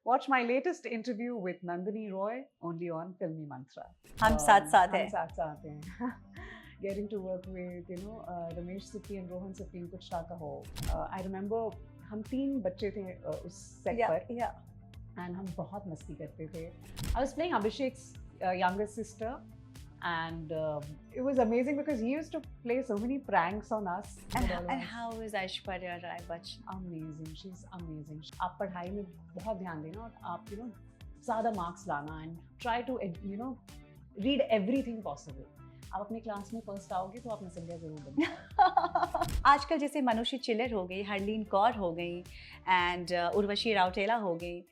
watch my latest interview with Nandini Roy only on Filmy Mantra. हम साथ साथ हम हैं. साथ साथ हैं. Getting to work with Ramesh Sippy and Rohan Sippy in कुछ का हो. I remember हम 3 बच्चे थे उस set पर. Yeah. And हम बहुत मस्ती करते थे. I was playing Abhishek's younger sister. And it was amazing because he used to play so many pranks on us. And how is Aishwarya Rai Bachchan? Amazing, she's amazing. आप पढ़ाई में बहुत ध्यान देना और आप ज़्यादा marks लाना and try to read everything possible. आप अपने क्लास में फर्स्ट आओगे तो आप नसलिया जरूर बनना. आजकल जैसे मनुषी चिल्लर हो गई, हरलीन कौर हो गई एंड उर्वशी राउटेला हो गई,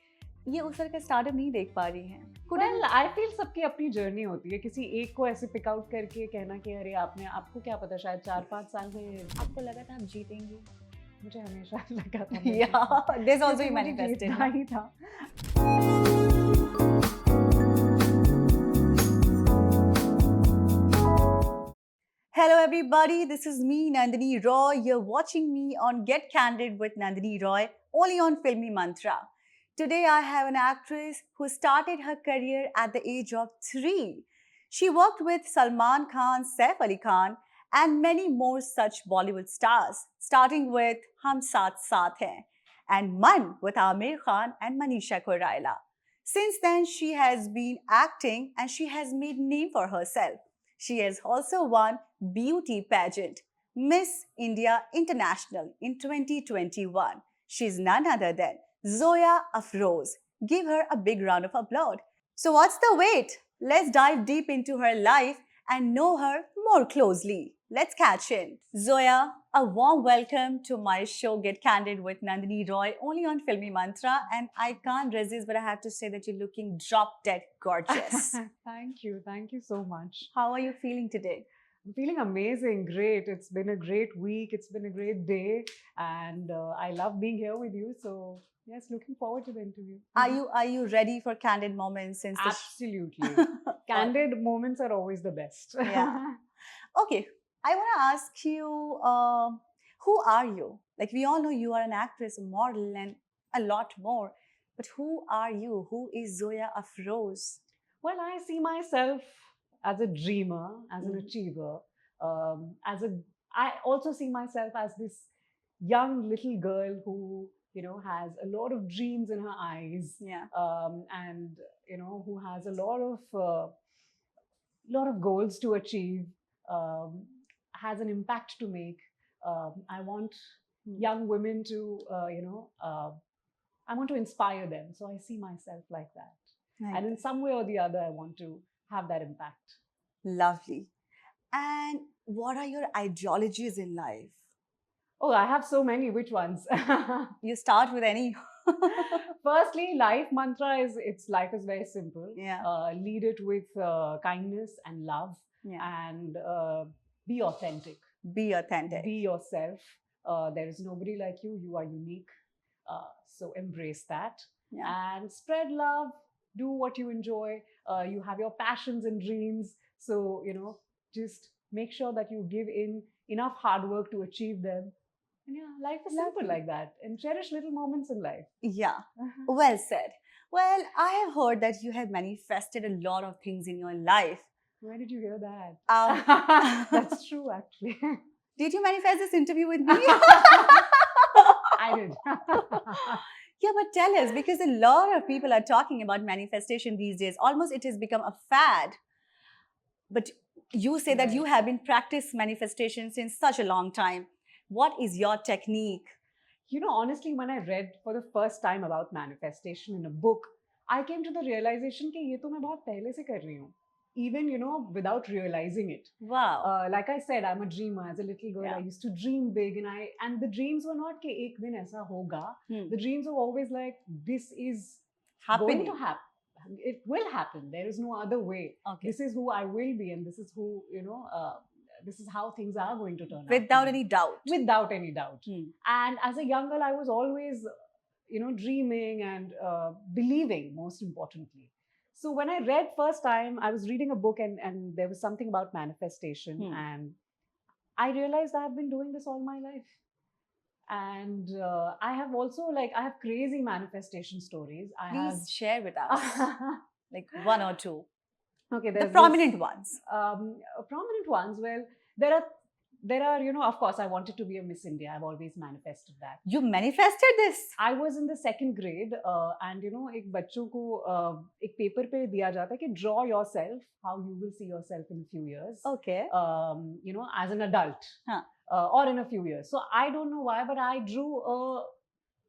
ये उस तरह का स्टार्टअप नहीं देख पा रही हैं. Well, I feel सबकी अपनी जर्नी होती है. किसी एक को ऐसे पिक आउट करके कहना कि अरे आपको क्या पता शायद 4-5 साल में आपको लगा था आप जीतेंगी. मुझे हमेशा लगा था. Yeah, this also you manifested. नहीं था. Hello everybody, this is me Nandini Roy. You're watching me on Get Candid with Nandini Roy only on Filmy Mantra. Today I have an actress who started her career at the age of 3. She worked with Salman Khan, Saif Ali Khan and many more such Bollywood stars, starting with Hum Saath Saath Hain and Man with Aamir Khan and Manisha Koiraila. Since then she has been acting and she has made name for herself. She has also won beauty pageant Miss India International in 2021. She's none other than Zoya Afroz. Give her a big round of applause. So what's the wait? Let's dive deep into her life and know her more closely. Let's catch in. Zoya, a warm welcome to my show Get Candid with Nandini Roy only on Filmy Mantra, and I can't resist but I have to say that you're looking drop dead gorgeous. Thank you so much. How are you feeling today? I'm feeling amazing, great. It's been a great week, it's been a great day, and I love being here with you. So yes, looking forward to the interview. Are you ready for candid moments? Since Absolutely. Candid moments are always the best. Yeah. Okay, I want to ask you, who are you? Like, we all know you are an actress, a model, and a lot more. But who are you? Who is Zoya Afroz? Well, I see myself as a dreamer, as an achiever. I also see myself as this young little girl who has a lot of dreams in her eyes. Yeah. And who has a lot of goals to achieve. Has an impact to make. I want young women to I want to inspire them. So I see myself like that. Right. And in some way or the other, I want to have that impact. Lovely. And what are your ideologies in life? Oh, I have so many. Which ones? You start with any. Firstly, life mantra is life is very simple. Yeah. Lead it with kindness and love. Yeah. And be authentic. Be authentic. Be yourself. There is nobody like you. You are unique. So embrace that. Yeah. And spread love. Do what you enjoy. You have your passions and dreams. So, just make sure that you give in enough hard work to achieve them. And yeah, life is simple like that. And cherish little moments in life. Yeah. Well said. Well, I have heard that you have manifested a lot of things in your life. Where did you hear that? That's true, actually. Did you manifest this interview with me? I did. Yeah, but tell us, because a lot of people are talking about manifestation these days. Almost it has become a fad. But you say that you have been practicing manifestation since such a long time. What is your technique? Honestly, when I read for the first time about manifestation in a book, I came to the realization that ये तो मैं बहुत पहले से कर रही हूँ. Even, without realizing it. Wow. Like I said, I'm a dreamer. As a little girl, I used to dream big, and the dreams were not कि एक दिन ऐसा होगा. The dreams were always like, this is going to happen. It will happen. There is no other way. Okay. This is who I will be, and this is who, this is how things are going to turn out. Without any doubt. Without any doubt. And as a young girl, I was always, dreaming and believing, most importantly. So when I read first time, I was reading a book and there was something about manifestation. And I realized I've been doing this all my life. And I have also, like, I have crazy manifestation stories. I have Please share with us, like one or two, okay, the there's prominent this, ones. prominent ones. Well, there are there are, you know, of course, I wanted to be a Miss India. I've always manifested that. You manifested this. I was in the second grade, and you know, एक बच्चों को एक paper पे दिया जाता है कि draw yourself how you will see yourself in a few years. Okay. You know, as an adult, Huh. or in a few years. So I don't know why, but I drew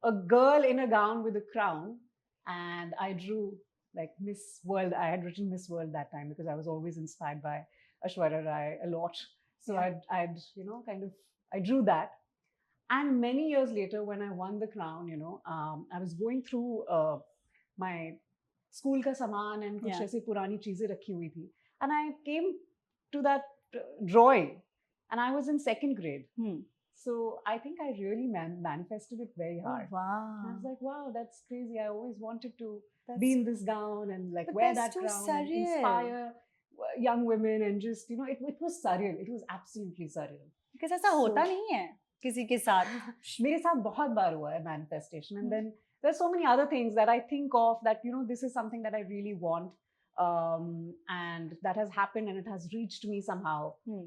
a girl in a gown with a crown, and I drew like Miss World. I had written Miss World that time because I was always inspired by Aishwarya Rai a lot. So Yeah. I'd you know, kind of, I drew that. And many years later, when I won the crown, you know, I was going through my school ka saman and kuch Yeah. aise purani cheezein rakhi hui thi. And I came to that drawing, and I was in second grade. So I think I really manifested it very Oh, hard. wow. I was like, wow, that's crazy. I always wanted to That's, be in this gown and like but wear that's that too crown and surreal. inspire young women, and just, you know, it was surreal. It was absolutely surreal. because ऐसा होता So- नहीं है किसी के साथ. मेरे साथ बहुत बार हुआ है manifestation, and Hmm. then there's so many other things that I think of that, you know, this is something that I really want, and that has happened and it has reached me somehow Hmm.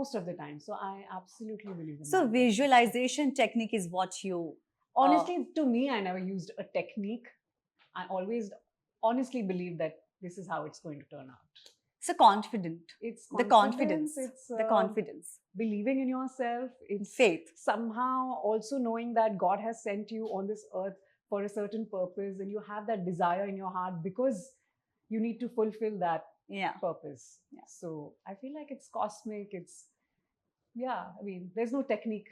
most of the time. So I absolutely believe in So manifestation. visualization technique is what you Honestly, to me, I never used a technique. I always honestly believe that this is how it's going to turn out. so confident. It's The confidence. It's The confidence. believing in yourself. It's Faith. somehow also knowing that God has sent you on this earth for a certain purpose, and you have that desire in your heart because you need to fulfill that Yeah. purpose. Yeah. So I feel like it's cosmic. It's, yeah, I mean, there's no technique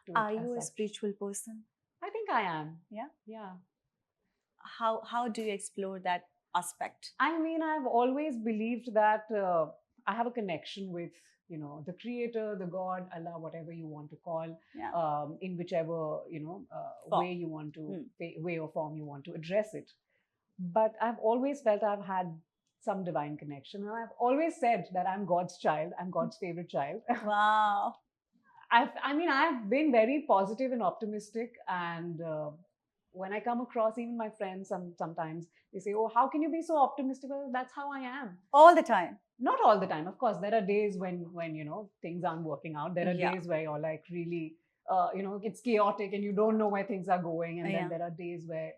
to it Are as you a such. spiritual person? I think I am. Yeah? Yeah. How do you explore that aspect? I mean, I've always believed that I have a connection with, you know, the creator, the God, Allah, whatever you want to call, Yeah. in whichever, you know, Form. way you want to, way or form you want to address it. But I've always felt I've had some divine connection. And I've always said that I'm God's child. I'm God's favorite child. Wow. I mean, I've been very positive and optimistic, and when I come across even my friends, sometimes they say, "Oh, how can you be so optimistic?" Well, that's how I am. All the time. Not all the time, of course. There are days when you know, things aren't working out. There are Yeah. days where you're like really, you know, it's chaotic and you don't know where things are going, and Yeah. then there are days where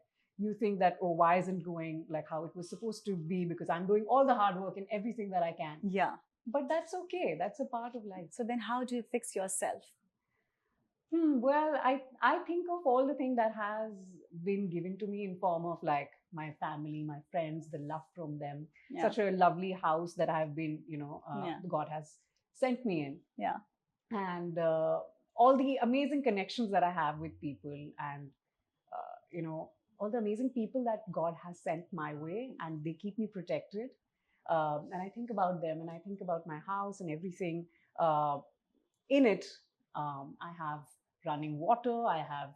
you think that, oh, why isn't going like how it was supposed to be, because I'm doing all the hard work and everything that I can. Yeah. But that's okay. That's a part of life. So then how do you fix yourself? Well, I think of all the things that has been given to me in form of like my family, my friends, the love from them. Yeah. Such a lovely house that I've been, you know, Yeah. God has sent me in. Yeah. And all the amazing connections that I have with people, and you know, all the amazing people that God has sent my way, and they keep me protected. And I think about them, and I think about my house and everything in it. I have running water, I have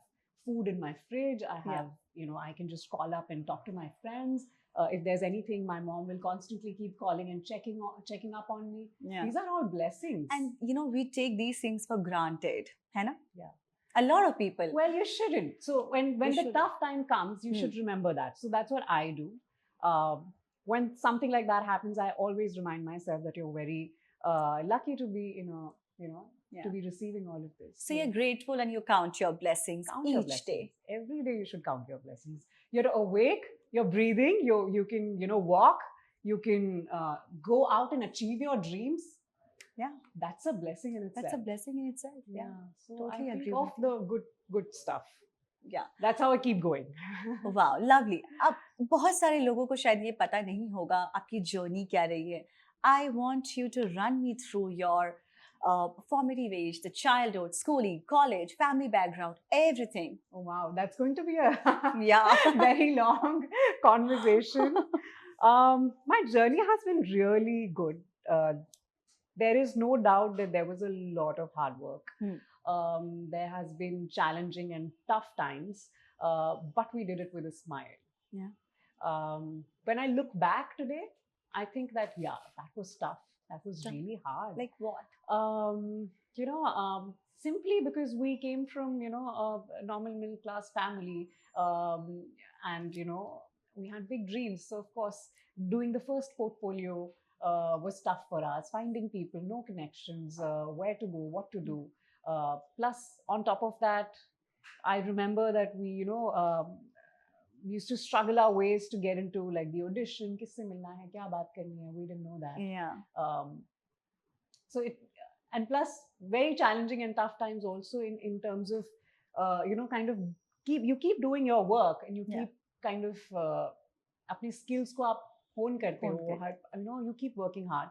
food in my fridge, I have, you know, I can just call up and talk to my friends. If there's anything, my mom will constantly keep calling and checking up on me. Yeah. These are all blessings. And you know, we take these things for granted, है ना? Yeah. A lot of people. Well, you shouldn't. So when You the shouldn't. tough time comes, you should remember that. So that's what I do. When something like that happens, I always remind myself that you're very lucky to be in a, you know, to be receiving all of this. So you're grateful and you count your blessings Count each your blessings. day. Every day you should count your blessings. You're awake, you're breathing, you can, you know, walk, you can go out and achieve your dreams. Yeah. That's a blessing in itself. That's a blessing in itself. Yeah. So Totally I agree think of with the good stuff. Yeah. That's how I keep going. Wow, lovely. अब बहुत सारे लोगों को शायद ये पता नहीं होगा आपकी जर्नी क्या रही है. I want you to run me through your formative age, the childhood, schooling, college, family background, everything. Oh wow, that's going to be a Yeah. very long conversation. My journey has been really good. There is no doubt that there was a lot of hard work. There has been challenging and tough times, but we did it with a smile. Yeah. When I look back today, I think that, yeah, that was tough. That was Tough. really hard. Like what? You know, simply because we came from, you know, a normal middle class family, and you know, we had big dreams. So of course, doing the first portfolio was tough for us. Finding people, no connections, where to go, what to do. Plus, on top of that, I remember that we, you know, we used to struggle our ways to get into like the audition. किससे मिलना है, क्या बात करनी है? We didn't know that. Yeah. So it, and plus very challenging and tough times also in terms of you know, kind of keep doing your work, and you keep kind of अपनी skills को आप hone करते हो, you know, you keep working hard,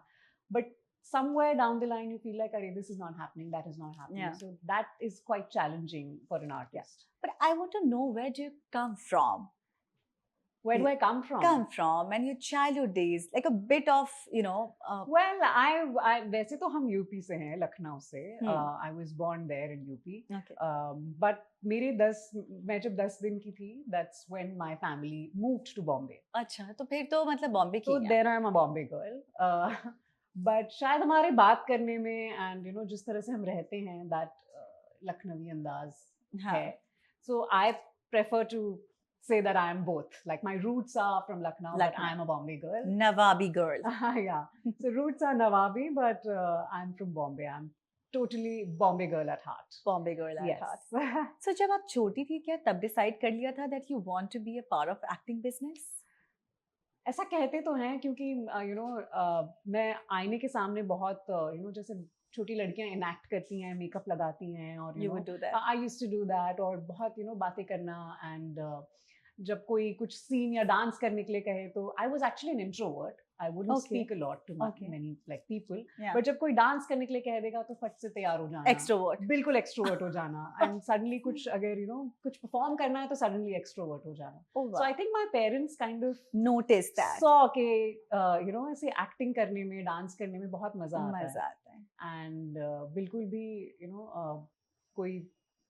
but somewhere down the line you feel like, Arey, this is not happening, that is not happening. So that is quite challenging for an artist. But I want to know, where do you come from? Where do I come from? And your childhood days, like a bit of, you know. Well, I वैसे तो हम UP से हैं, लखनऊ से. I was born there in UP. Okay. But मैं जब 10 दिन की थी, that's when my family moved to Bombay. अच्छा, तो फिर तो मतलब बॉम्बे की. So then I'm a Bombay girl. But शायद हमारे बात करने में and you know जिस तरह से हम रहते हैं, that लखनवी अंदाज है. So I prefer to say that I am both. Like my roots are from Lucknow, but I'm a Bombay girl. Nawabi girl. Yeah. So roots are Nawabi, but I'm from Bombay. I'm totally Bombay girl at heart. Bombay girl at heart. So जब आप छोटी थी, क्या तब decide कर लिया था that you want to be a part of acting business? ऐसा कहते तो हैं, क्योंकि you know, मैं आईने के सामने बहुत you know, जैसे छोटी लड़कियां इनैक्ट करती हैं, मेकअप लगाती हैं, और you would do that. I used to do that, और बहुत you know बातें करना, and जब कोई कुछ सीन या डांस करने के लिए कहे तो I was actually an introvert. I wouldn't speak a lot to many like people. But जब कोई डांस करने के लिए कह देगा तो फट से तैयार हो जाना. Extrovert. बिल्कुल extrovert हो जाना. And suddenly कुछ अगर you know कुछ perform करना है तो suddenly extrovert हो जाना. So I think my parents kind of noticed that. Saw के you know ऐसे acting करने में, डांस करने में बहुत मजा आता है. And बिल्कुल भी you know कोई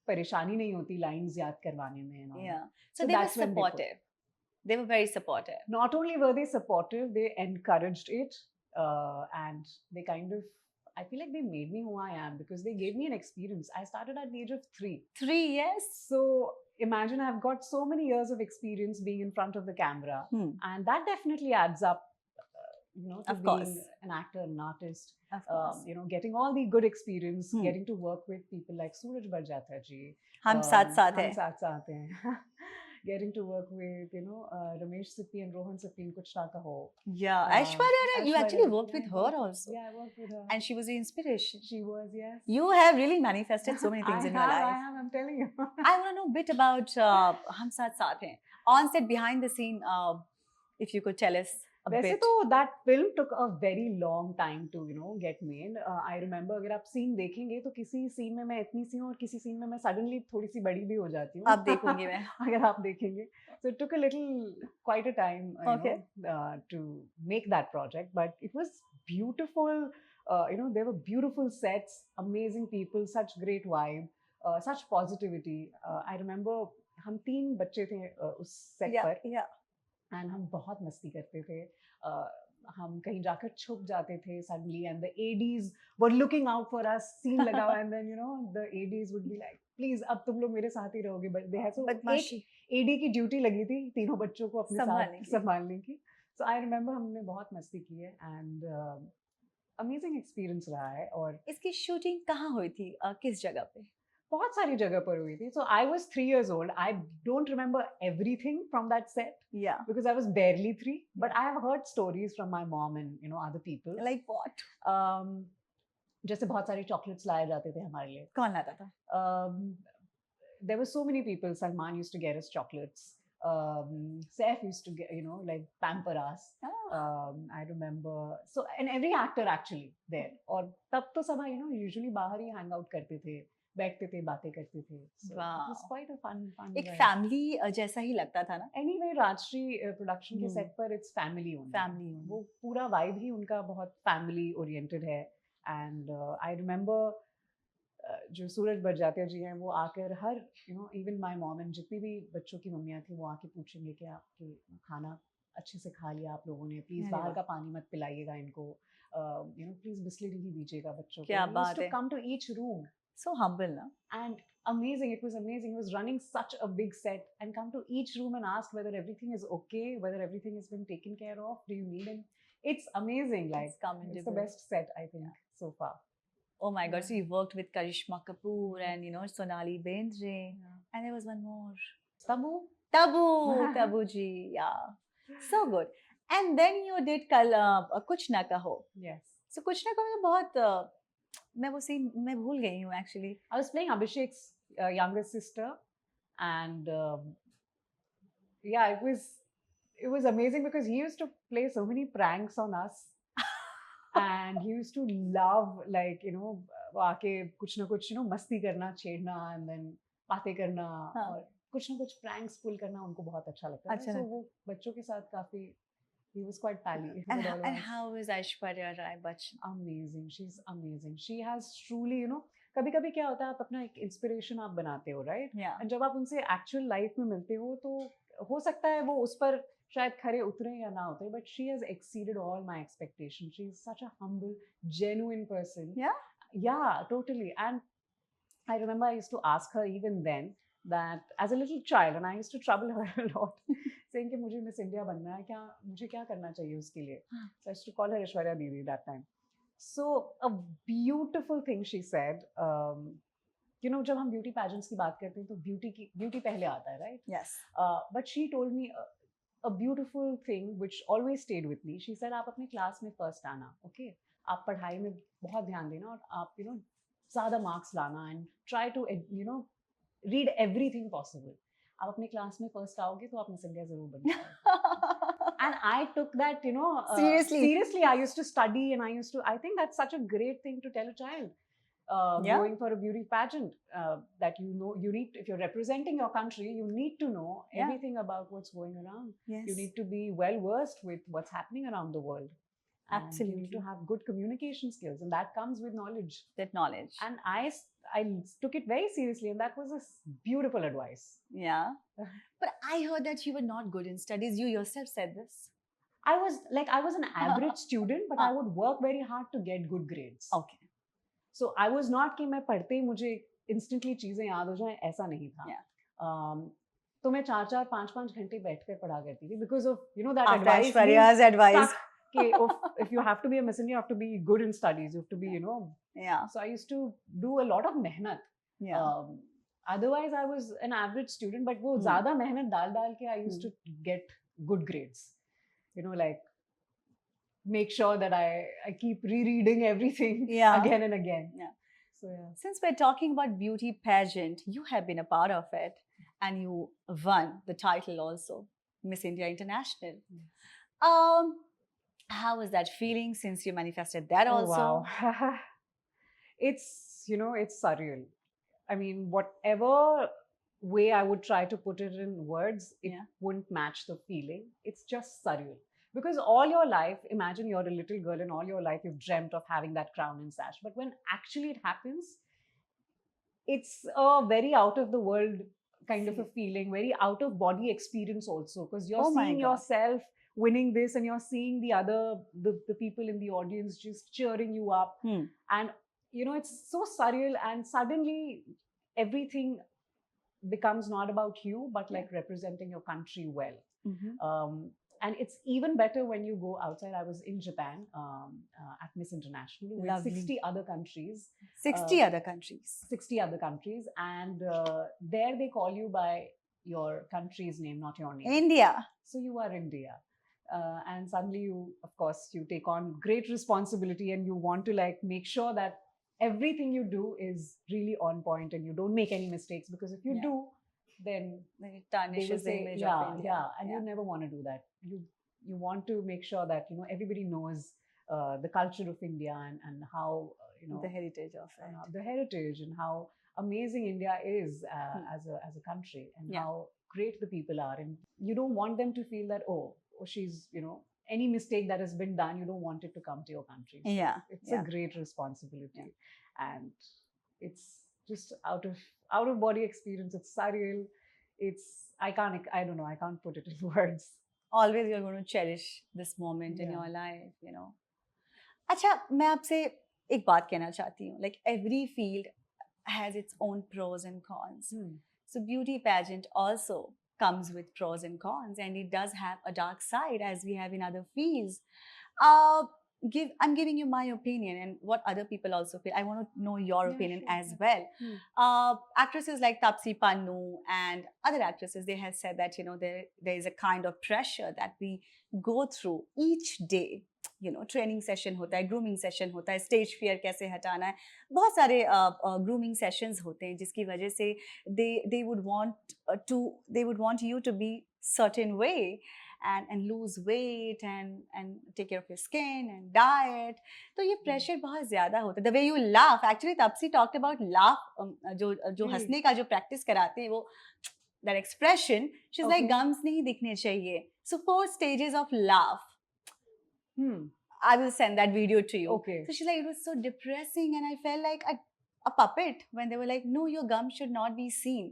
परेशानी नहीं होती लाइंस याद करवाने में. Yeah. So they were supportive. They were very supportive. Not only were they supportive, they encouraged it, and they kind of, I feel like they made me who I am, because they gave me an experience. I started at the age of 3. 3 years? So imagine, I've got so many years of experience being in front of the camera, and that definitely adds up, you know, to being an actor, an artist. You know, getting all the good experience, getting to work with people like Suraj Barjatya ji. हम साथ साथ हैं. Getting to work with, you know, Ramesh Sippy and Rohan Sippy in Kuch Na Kaho. Yeah, Aishwarya Rai, you actually worked with her also. Yeah, I worked with her. And she was your inspiration. She was, yes. You have really manifested so many things in your life. I have, I'm telling you. I want to know a bit about Hum Saath Saath Hain. On set, behind the scene, if you could tell us a वैसे bit. तो that film took a very long time to, you know, get made. I remember, अगर आप scene देखेंगे तो किसी scene में मैं इतनी सी हूँ और किसी scene में मैं suddenly थोड़ी सी बड़ी भी हो जाती हूँ. अब देखूंगी मैं. अगर आप देखेंगे. So it took a little, quite a time, you know, to make that project, but it was beautiful. You know, there were beautiful sets, amazing people, such great vibe, such positivity. I remember हम 3 बच्चे थे उस set पर. Yeah. And हम बहुत मस्ती करते थे. हम कहीं जाकर छुप जाते थे suddenly, and the ADs were looking out for us. Scene लगा हुआ, and then you know the ADs would be like, please अब तुम लोग मेरे साथ ही रहोगे. But they had so एक AD की ड्यूटी लगी थी तीनों बच्चों को अपने साथ संभालने की. So I remember हमने बहुत मस्ती की है, and amazing experience रहा है. और इसकी शूटिंग कहाँ हुई थी, किस जगह पे? बहुत सारी जगह पर हुई थी. So I was 3 years old. I don't remember everything from that set. Yeah. Because I was barely 3. But I have heard stories from my mom and, you know, other people. Like what? जैसे बहुत सारी chocolates लाए जाते थे हमारे लिए. कौन लाता था? There were so many people. Salman used to get us chocolates. Saif used to get, you know, like pamper us. I remember. So, and every actor actually there. और तब तो सब, you know, usually बाहर ही hang out करते थे. बैठते थे, बातें करते थे. So it was quite a fun एक फैमिली जैसा ही लगता था ना. Anyway, राजश्री प्रोडक्शन के सेट पर it's family only. Family only. वो पूरा वाइब ही उनका बहुत family oriented है. And I remember जो सूरज बरजात्या जी हैं वो आकर हर, you know, even my mom and जितनी भी बच्चों की मम्मियाँ थी वो आके पूछेंगे कि आपके खाना अच्छे से खा लिया आप लोगों ने, प्लीज बाहर का पानी मत पिलाइएगा इनको, you know, प्लीज बिस्लरी ही दीजिएगा बच्चों को. क्या बात है. To come to each room. So humble, na? And amazing, it was amazing. He was running such a big set and come to each room and ask whether everything is okay, whether everything has been taken care of, do you need it? It's amazing. Like, It's it's the commendable. best set, I think, so far. Oh my God! Yeah. So you worked with Karishma Kapoor and Sonali Bendre, Yeah. and there was one more. Tabu. Tabu ji, yeah. So good. And then you did Kuch Na Kaho. Yes. So Kuch Na Kaho बहुत मैं वो scene मैं भूल गई हूँ actually. I was playing Abhishek's younger sister, and yeah, it was amazing because he used to play so many pranks on us. And he used to love, like, वो आके कुछ ना कुछ मस्ती करना, छेड़ना, and then बातें करना, हाँ. और कुछ ना कुछ pranks pull करना उनको बहुत अच्छा लगता था. अच्छा So लगता. वो बच्चों के साथ काफी, he was quite pally with And, all of and us. how is Aishwarya Rai Bachchan? Amazing, she's amazing. She has truly, कभी कभी क्या होता है, आप अपना एक इंस्पिरेशन आप बनाते हो, राइट? Yeah. एंड जब आप उनसे एक्चुअल लाइफ में मिलते हो तो हो सकता है वो उस पर शायद खरे उतरे या ना उतरे, but she has exceeded all my expectation. She is such a humble, genuine person. Yeah, totally. And I remember I used to ask her even then that as a little child, and I used to trouble her a lot, saying कि मुझे miss India बनना है, क्या मुझे क्या करना चाहिए उसके लिए. So I used to call her Aishwarya Didi that time. So a beautiful thing she said. जब हम ब्यूटी पैजेंट्स की बात करते हैं तो ब्यूटी पहले आता है, right? Yes. But she told me a beautiful thing which always stayed with me. She said, आप अपने क्लास में फर्स्ट आना, ओके? आप पढ़ाई में बहुत ध्यान देना और आप ज़्यादा मार्क्स लाना, and try to read everything possible. आप अपने क्लास में फर्स्ट आओगे तो आप मिस इंडिया जरूर बन जाओगे. And I took that, seriously. I used to study, and I think that's such a great thing to tell a child. Yeah. Going for a beauty pageant, that you need, if you're representing your country, you need to know Yeah. everything about what's going around. Yes. You need to be well versed with what's happening around the world. And Absolutely. you need to have good communication skills, and that comes with knowledge. That knowledge. And I took it very seriously, and that was a beautiful advice. Yeah. But I heard that you were not good in studies. You yourself said this. I was an average student, but I would work very hard to get good grades. Okay. So I was not कि मैं पढ़ते ही मुझे instantly चीजें याद हो जाएं, ऐसा नहीं था. Yeah. तो मैं 4-4, 5-5 घंटे बैठकर पढ़ा करती थी because of that After advice. Aishwarya's advice. कि if you have to be a Miss India, you have to be good in studies. You have to be, Yeah. So I used to do a lot of mehnat. Yeah. Otherwise, I was an average student, but वो ज़्यादा मेहनत डाल के I used to get good grades. Like, make sure that I keep rereading everything again and again. Yeah. So yeah. Since we're talking about beauty pageant, you have been a part of it, and you won the title also, Miss India International. How was that feeling since you manifested that also? Oh, wow. It's surreal. I mean, whatever way I would try to put it in words, it wouldn't match the feeling. It's just surreal. Because all your life, imagine you're a little girl, and all your life you've dreamt of having that crown and sash. But when actually it happens, it's a very out of the world kind of a feeling, very out of body experience also. Because you're seeing yourself winning this, and you're seeing the people in the audience just cheering you up. And, it's so surreal, and suddenly everything becomes not about you, but like representing your country well. And it's even better when you go outside. I was in Japan at Miss International with Lovely. 60 other countries. 60 other countries. 60 other countries. And there they call you by your country's name, not your name. India. So you are India. And suddenly you take on great responsibility, and you want to make sure that everything you do is really on point and you don't make any mistakes, because if you do, then it tarnishes the image of India. Yeah, and you never want to do that. You want to make sure that everybody knows the culture of India, and how the heritage of it. The heritage, and how amazing India is as a country, and how great the people are. And you don't want them to feel that she's any mistake that has been done, you don't want it to come to your country. Yeah, it's a great responsibility, and it's just out of body experience. It's surreal. I don't know. I can't put it in words. Always you're going to cherish this moment in your life, अच्छा, मैं आपसे एक बात कहना चाहती हूँ. Like, every field has its own pros and cons. Hmm. So beauty pageant also comes with pros and cons, and it does have a dark side as we have in other fields. Uh, I'm giving you my opinion and what other people also feel. I want to know your Yeah, opinion sure, as yeah. well. Hmm. Actresses like Tapsi Pannu and other actresses, they have said that there is a kind of pressure that we go through each day. Training session होता है, grooming session होता है, stage fear कैसे हटाना है, बहुत सारे grooming sessions होते हैं जिसकी वजह से they would want you to be certain way and lose weight and take care of your skin and diet. तो ये प्रेशर बहुत ज़्यादा होता है. The way you laugh, actually Tapsi talked about laugh, जो Really? हंसने का जो प्रैक्टिस कराते हैं वो that expression, she's like Okay. gums नहीं दिखने चाहिए. So 4 stages of laugh. I will send that video to you. Okay. So she's like, it was so depressing, and I felt like a puppet when they were like, no, your gum should not be seen.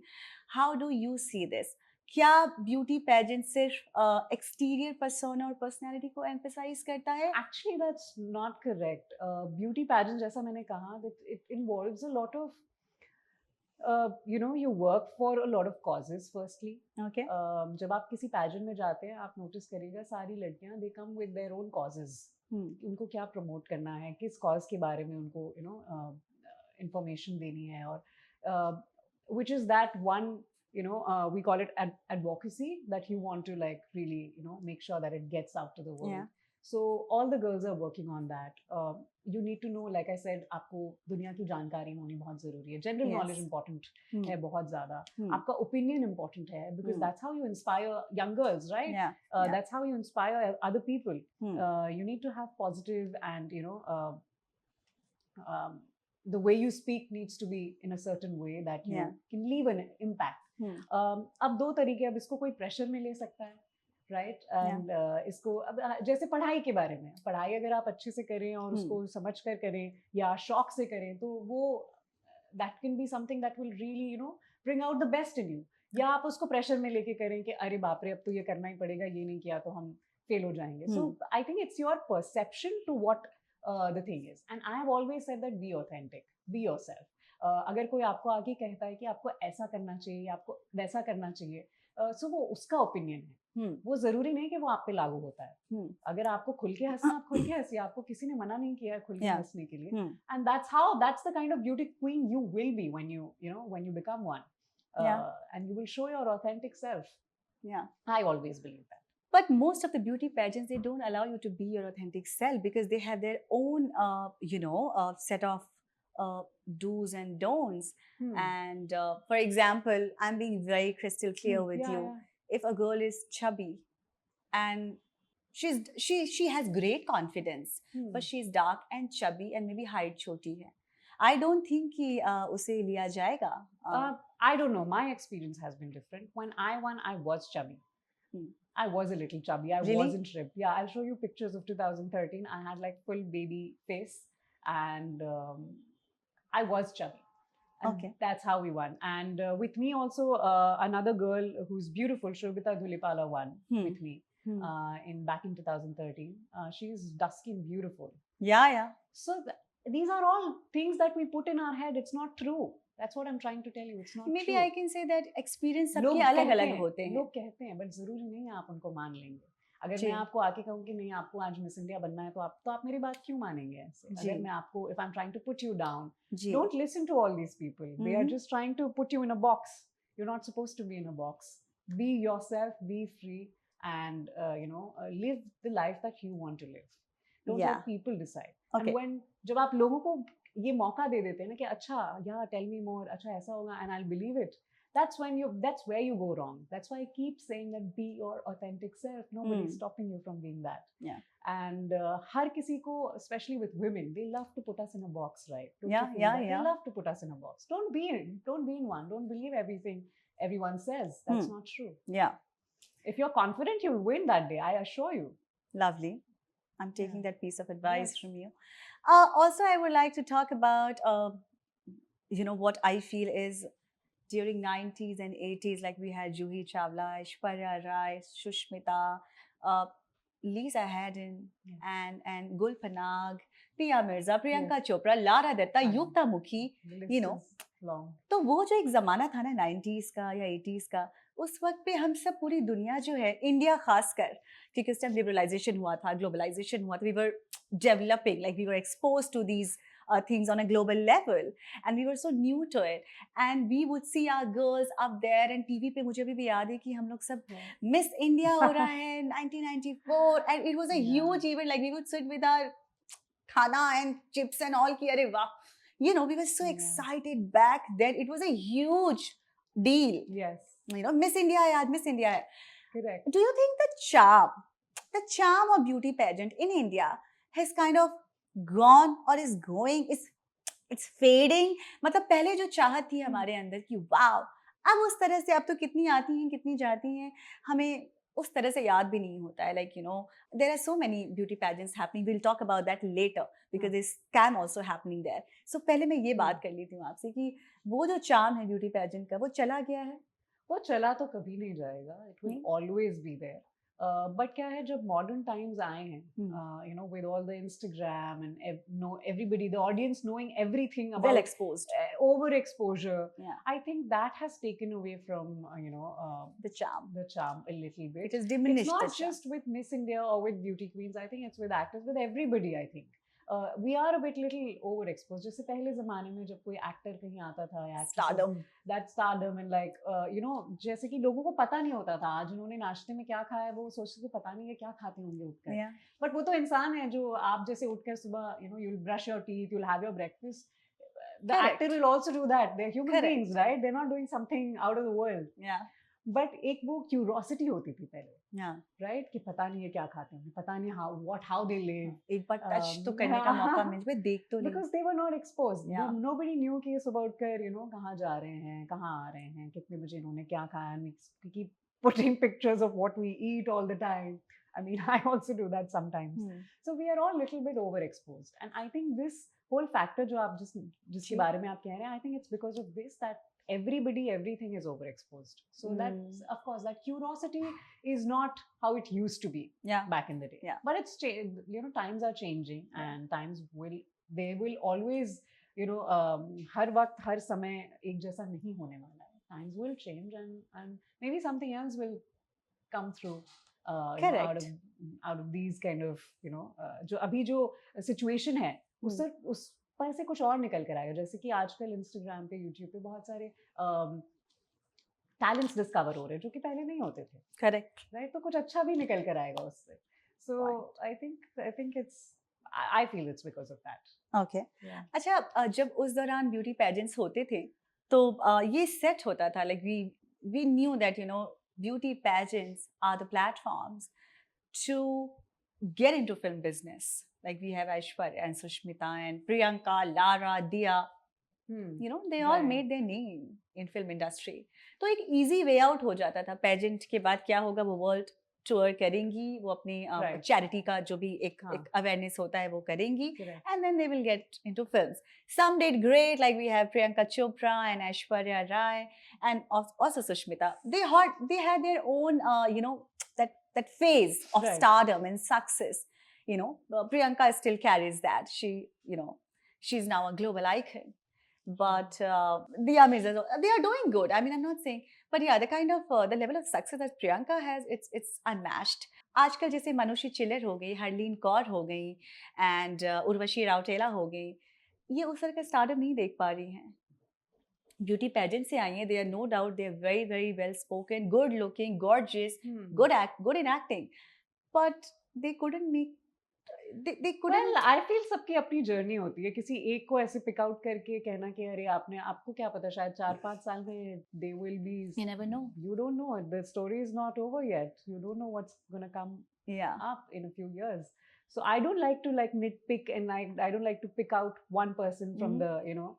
How do you see this? क्या beauty pageant सिर्फ exterior persona और personality को emphasise करता है? Actually, that's not correct. Beauty pageant, जैसा मैंने कहा, that it involves a lot of, you work for a lot of causes. Firstly, Okay. जब आप किसी pageant में जाते हैं, आप notice करिएगा सारी लड़कियां they come with their own causes. उनको क्या promote करना है, किस cause के बारे में उनको information देनी है, और which is that one. We call it advocacy, that you want to like really make sure that it gets out to the world. Yeah. So all the girls are working on that. You need to know, like I said, आपको दुनिया की जानकारी होनी बहुत जरूरी है. General Yes. knowledge important है बहुत ज़्यादा. Hmm. आपका opinion important है, because Hmm. that's how you inspire young girls, right? Yeah. That's how you inspire other people. Hmm. You need to have positive and the way you speak needs to be in a certain way that you Yeah. can leave an impact. अब 2 तरीके, अब इसको कोई pressure में ले सकता है, right, and इसको अब जैसे पढ़ाई के बारे में, पढ़ाई अगर आप अच्छे से करें और उसको समझ कर करें या शौक से करें, तो वो that can be something that will really bring out the best in you. या आप उसको प्रेशर में लेके करें कि अरे बाप रे अब तो ये करना ही पड़ेगा, ये नहीं किया तो हम फेल हो जाएंगे. So I think it's your perception to what the thing is, and I have always said that be authentic, be yourself. अगर कोई आपको आगे कहता है कि आपको ऐसा करना चाहिए, आपको वैसा करना चाहिए, सो वो उसका ओपिनियन है. वो जरूरी नहीं कि वो आप पे लागू होता है. अगर आपको खुल के हंसना, आप खुल के हंसिए, आपको किसी ने मना नहीं किया है खुल के हंसने के लिए. And that's the kind of beauty queen you will be when you become one. And you will show your authentic self. Yeah. I always believe that. But most of the beauty pageants, they don't allow you to be your authentic self because they have their own, set of do's and don'ts. And for example, I'm being very crystal clear with you. Yeah. If a girl is chubby and she has great confidence, but she's dark and chubby and maybe height choti hai, I don't think कि उसे लिया जाएगा. I don't know. My experience has been different. When I won, I was chubby. I was a little chubby. I Really? wasn't ripped. Yeah, I'll show you pictures of 2013. I had like full baby face, and I was chubby. And Okay. that's how we won. And with me also, another girl who's beautiful, Shobita Dhulipala, won with me back in 2013. She's dusky and beautiful. Yeah. So these are all things that we put in our head. It's not true. That's what I'm trying to tell you. It's not Maybe true. I can say that experience लोग सबके अलग कहते अलग हैं, होते हैं. लोग कहते हैं, बट जरूरी नहीं है आप उनको मान लेंगे. अगर जी. मैं आपको आके कहूँ कि नहीं आपको आज मिस इंडिया बनना है, तो आप मेरी बात क्यों मानेंगे ऐसे? जी. अगर मैं आपको, if I'm trying to put you down, ji. don't listen to all these people. They are just trying to put you in a box. You're not supposed to be in a box. Be yourself, be free, and live the life that you want to live. Don't let people decide. Okay. And when जब आप लोगों को ये मौका दे देते हैं ना कि अच्छा, yeah, tell me more, अच्छा ऐसा होगा, and I'll believe it. That's where you go wrong. That's why I keep saying that be your authentic self. Nobody's stopping you from being that. Yeah. And हर किसी को, especially with women, they love to put us in a box, right? Don't Yeah, you feel that? yeah. They love to put us in a box. Don't be in one. Don't believe everything everyone says. That's not true. Yeah. If you're confident, you'll win that day. I assure you. Lovely. I'm taking that piece of advice Yes. from you. Also, I would like to talk about, what I feel is during 90s and 80s, like we had Juhi Chawla, Aishwarya Rai, Shushmita, Lisa Hadden, and Gul Panag, Tia Mirza, Priyanka Chopra, Lara Dutta, Yukta Mukhi, The list is long. तो वो जो एक ज़माना था ना 90s का या 80s का, उस वक्त पे हम सब पूरी दुनिया जो है, इंडिया खासकर, क्योंकि उस टाइम लिबरलाइजेशन हुआ था, ग्लोबलाइजेशन हुआ था, we were developing, like we were expose to these things on a global level, and we were so new to it, and we would see our girls up there, and TV पे मुझे अभी भी याद है कि हम लोग सब मिस इंडिया हो रहा है 1994, and it was a huge event, like we would sit with our khana and chips and all ki are wah, you know, we were so excited back then. It was a huge deal. Yes. You know, Miss India hai aaj, Miss India hai. Correct. Do you think the charm of beauty pageant in India has kind of gone or is going, it's fading? मतलब पहले जो चाहत थी हमारे अंदर कि वाव, अब उस तरह से, अब तो कितनी आती हैं कितनी जाती हैं, हमें उस तरह से याद भी नहीं होता है. Like, you know, there are so many beauty pageants happening. We'll talk about that later because there's scam also happening there. So पहले मैं ये बात कर लेती हूँ आपसे कि वो जो charm है beauty pageant का, वो चला गया है? वो चला तो कभी नहीं जाएगा. It will always be there. But क्या है, जब modern times आए हैं, you know, with all the Instagram and everybody, the audience knowing everything about, well exposed, overexposure. I think that has taken away from you know, the charm a little bit. It is diminished. It's not just with Miss India or with beauty queens. I think it's with actors, with everybody. I think we are a bit little overexposed. जैसे पहले ज़माने में जब कोई actor कहीं आता था, stardom, that stardom, and like you know, जैसे कि लोगों को पता नहीं होता था आज उन्होंने नाश्ते में क्या खाया है, वो सोचते थे पता नहीं है क्या खाते होंगे उठकर. But वो तो इंसान है जो आप जैसे उठकर सुबह, you know, you'll brush your teeth, you'll have your breakfast. The actor will also do that. They're human beings, right? They're not doing something out of the world. But एक वो क्यूरोसिटी होती थी पहले, राइट, कि पता नहीं है क्या खाते हैं, पता नहीं हाउ दे लिव, एक बार टच तो करने का मौका मिल जाए, देख तो, because they were not exposed. Nobody knew कि सुबह उठकर, यू नो, कहाँ जा रहे हैं, कहाँ आ रहे हैं, कितने बजे इन्होंने क्या खाया. We keep putting pictures of what we eat all the time. I mean, I also do that sometimes. So we are all little bit overexposed, and I think this whole factor जो आप जिसके बारे में आप कह रहे हैं, I think it's because of this that everything is overexposed. So that's, of course, that curiosity is not how it used to be back in the day. But it's changed. You know, times are changing, and they will always, you know, हर वक्त हर समय एक जैसा नहीं होने वाला है. Times will change, and maybe something else will come through. You know, out of these kind of, you know, जो अभी जो situation है, उस पर से कुछ और निकल कर आएगा. जैसे कि आजकल इंस्टाग्राम पे, यूट्यूब पे बहुत सारे टैलेंट्स डिस्कवर हो रहे हैं जो कि पहले नहीं होते थे. Correct, right. तो कुछ अच्छा भी निकल कर आएगा उससे. So I think I feel it's because of that. Okay. अच्छा, जब उस दौरान ब्यूटी पेजेंट्स होते थे तो ये सेट होता था, like we knew that, you know, beauty pageants are the platforms to get into film business. Like we have Aishwarya and Sushmita and Priyanka, Lara, Dia. You know, they all made their name in film industry. तो एक easy way out हो जाता था. Pageant के बाद क्या होगा, वो world tour करेंगी, वो अपनी charity का जो भी एक awareness होता है वो करेंगी, and then they will get into films. Some did great, like we have Priyanka Chopra and Aishwarya Rai and also Sushmita. They had their own, you know, that phase of stardom and success. You know, Priyanka still carries that. She, you know, she's now a global icon. But Dia Mirza, they are doing good. I mean, I'm not saying, but yeah, the kind of the level of success that Priyanka has, it's unmatched. आजकल जैसे मनुषी चिल्लर हो गई, हरलीन कौर हो गई, and Urvashi राउटेला हो गई, ये उस तरह का स्टारडम नहीं देख पा रही हैं. ब्यूटी पेजेंट से आई हैं, they are no doubt, they are very very well spoken, good looking, gorgeous, good in acting, but they couldn't make. They couldn't. Well, I feel सबकी अपनी जर्नी होती है. किसी एक को ऐसे पिक आउट करके कहना कि अरे आपको क्या पता, शायद 4-5 साल में they will be. You never know. You don't know. The story is not over yet. You don't know what's gonna come up in a few years. So I don't like to nitpick, and I don't like to pick out one person from the, you know,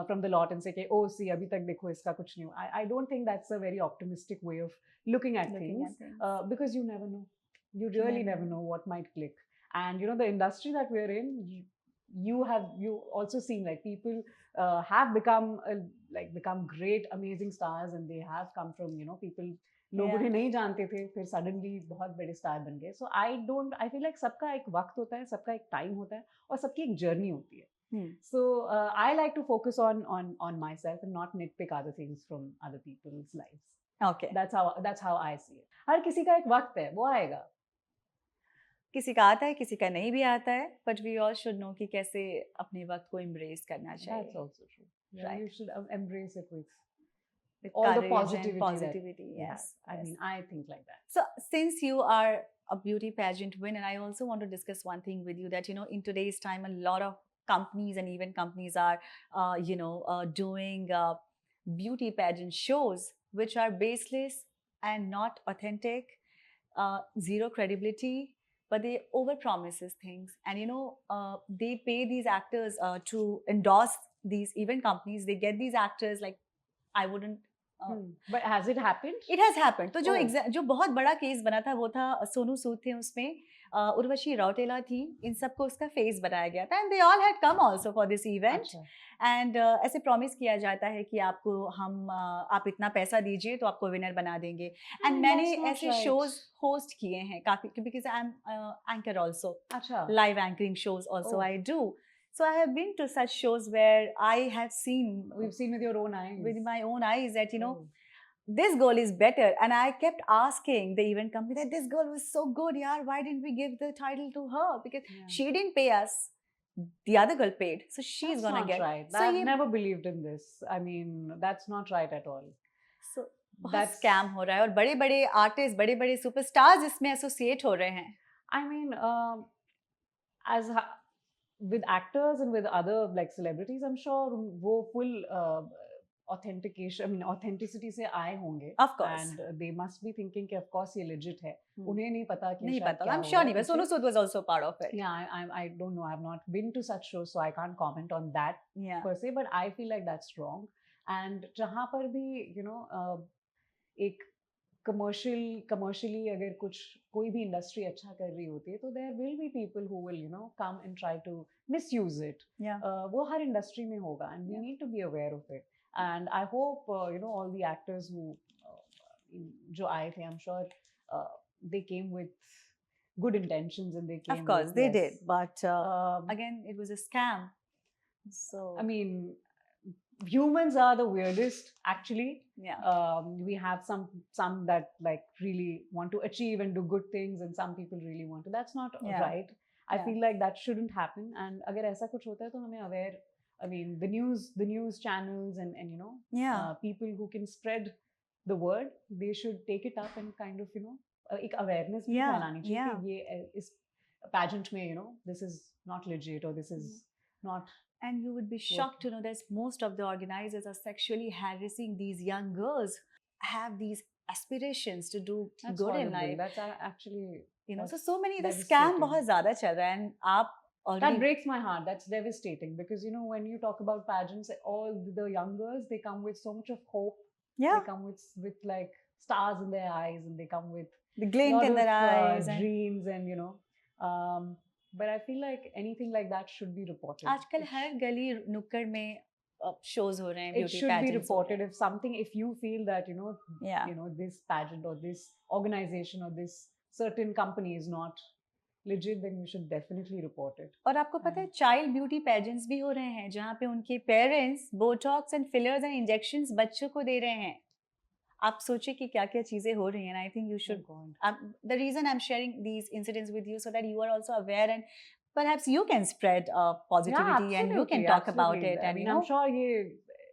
from the lot and say, oh, see, अभी तक देखो इसका कुछ नहीं. I don't think that's a very optimistic way of looking at things. Because you never know. You really never know what might click. And you know, the industry that we're in, you also seen like people have become great, amazing stars, and they have come from, you know, people लोग उन्हें नहीं जानते थे, फिर suddenly बहुत बड़े star बन गए. So I feel like सबका एक वक्त होता है, सबका एक टाइम होता है, और सबकी एक जर्नी होती है. So I like to focus on myself and not nitpick other things from other people's lives. Okay. That's how I see it. हर किसी का एक वक्त है, वो आएगा. किसी का आता है, किसी का नहीं भी आता है, but we all should know कि कैसे अपने वक्त को embrace करना चाहिए. That's also true. Yeah, Right. you should embrace it with All the positivity. Yes. I mean, I think like that. So since you are a beauty pageant winner, I also want to discuss one thing with you that, in today's time, a lot of companies and even companies are, doing beauty pageant shows which are baseless and not authentic, zero credibility, but they overpromises things. And, they pay these actors to endorse these event companies. They get these actors like, I wouldn't. But has it happened? It has happened. तो Oh. जो बहुत बड़ा case बना था वो था सोनू सूद थे उसमें, उर्वशी रौटेला थी, इन सबको उसका फेस बनाया गया था, and they all had come also for this event. And ऐसे प्रॉमिस किया जाता है कि आपको आप इतना पैसा दीजिए तो आपको विनर बना देंगे. एंड मैंने ऐसे शोज होस्ट किए हैं काफी, because I am anchor also, live anchoring shows also I do. So I have been to such shows where I have seen, we've seen with your own eyes, with my own eyes, that this girl is better. And I kept asking the event company that this girl was so good, yaar, why didn't we give the title to her? Because she didn't pay us, the other girl paid, so she's that's gonna not get right. So I've never believed in this. I mean, that's not right at all. So बहुत scam हो रहा है, और बड़े बड़े artist, बड़े बड़े superstars इसमें एसोसिएट हो रहे हैं. I mean, as with actors and with other like celebrities, I'm sure वो full authenticity से आए होंगे. Of course. And they must be thinking कि of course ये legit है. उन्हें नहीं पता कि नहीं पता. I'm sure नहीं पता. Sonu Sood was also part of it. Yeah, I don't know. I've not been to such shows, so I can't comment on that per se. But I feel like that's wrong. And जहाँ पर भी एक commercially अगर कोई भी industry अच्छा कर रही होती है तो there will be people who will come and try to misuse it. वो हर इंडस्ट्री में होगा, and we need to be aware of it. And I hope all the actors who जो आए थे, I'm sure they came with good intentions, and they came. Of course, they did, but again, it was a scam. So I mean, humans are the weirdest, actually. We have some that like really want to achieve and do good things, and some people really want to. That's not right. I feel like that shouldn't happen. And अगर ऐसा कुछ होता है तो हमें aware. I mean, the news channels and people who can spread the word, they should take it up and kind of एक awareness भी फैलानी चाहिए कि ये इस pageant में this is not legit, or this is not. And you would be shocked to know that most of the organizers are sexually harassing these young girls, have these aspirations to do good in life. That's actually, so many, the scam बहुत ज़्यादा चल रहा है, and आप already. That breaks my heart. That's devastating, because when you talk about pageants, all the young girls, they come with so much of hope. They come with like stars in their eyes, and they come with the glint in their eyes, dreams, and but I feel like anything like that should be reported. आजकल हर गली नुक्कड़ में shows हो रहे हैं, beauty pageants. It should be reported. If you feel that this pageant or this organization or this certain company is not legit, then you should definitely report it. और आपको पता है child beauty pageants भी हो रहे हैं जहाँ पे उनके parents botox and fillers and injections बच्चों को दे रहे हैं. आप सोचिए कि क्या क्या चीजें हो रही हैं. I think you should. The reason I'm sharing these incidents with you so that you are also aware, and perhaps you can spread positivity, and you can talk about it. I mean, I'm sure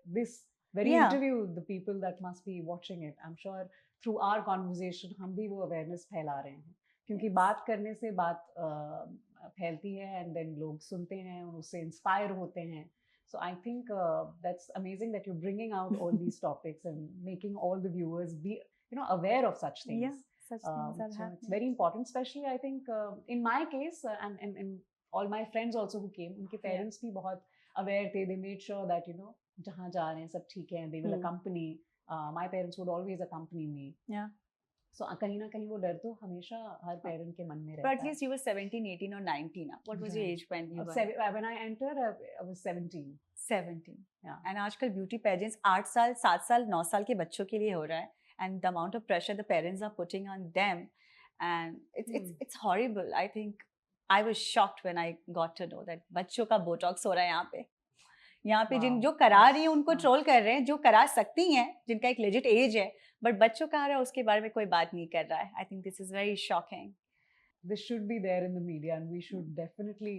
this very interview, the people that must be watching it, I'm sure through our conversation हम भी वो awareness फैला रहे हैं, क्योंकि बात करने से बात फैलती है, and then लोग सुनते हैं और उससे inspire होते हैं. So I think that's amazing that you're bringing out all these topics and making all the viewers be, aware of such things. Yeah, such things are happening. It's very important, especially I think in my case and all my friends also who came, उनके parents भी बहुत aware थे. They made sure that जहाँ जा रहे हैं सब ठीक है. They will accompany. My parents would always accompany me. Yeah. So कहीं ना कहीं वो डर तो हमेशा हर parent के मन में रहता है. But at least you were 17, 18 or 19. What was your age when you were? When I entered, I was 17. 17. Yeah. And आजकल beauty pageants 8 साल, 7 साल, 9 साल के बच्चों के लिए हो रहा है. And the amount of pressure the parents are putting on them, and it's horrible. I think I was shocked when I got to know that बच्चों का बोटॉक्स हो रहा है यहाँ पे जिन Wow, जो करा रही है that's उनको nice. ट्रोल कर रहे हैं, जो करा सकती हैं, जिनका एक लेजिट एज है, बट बच्चों का आ रहा है उसके बारे में कोई बात नहीं कर रहा है. I think this is very shocking. This should be there in the media, and we should definitely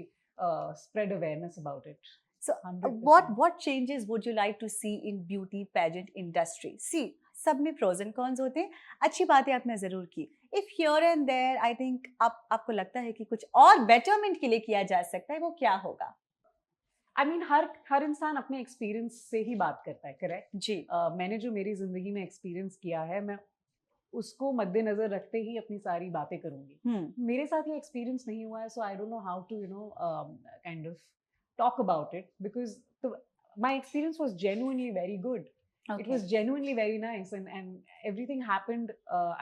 spread awareness about it. So, 100%. what changes would you like to see in beauty pageant industry? See, सब में pros and cons होते हैं. अच्छी बातें आपने ज़रूर की. If here and there, I think आपको लगता है कि कुछ और betterment के लिए किया जा सकता है, वो क्या होगा? I mean, हर इंसान अपने एक्सपीरियंस से ही बात करता है, करेक्ट? जी. मैंने जो मेरी जिंदगी में एक्सपीरियंस किया है, मैं उसको मद्देनजर रखते ही अपनी सारी बातें करूंगी. मेरे साथ ये एक्सपीरियंस नहीं हुआ है, so I don't know how to kind of talk about it, because my experience was genuinely very good. Okay. It was genuinely very nice, and everything happened.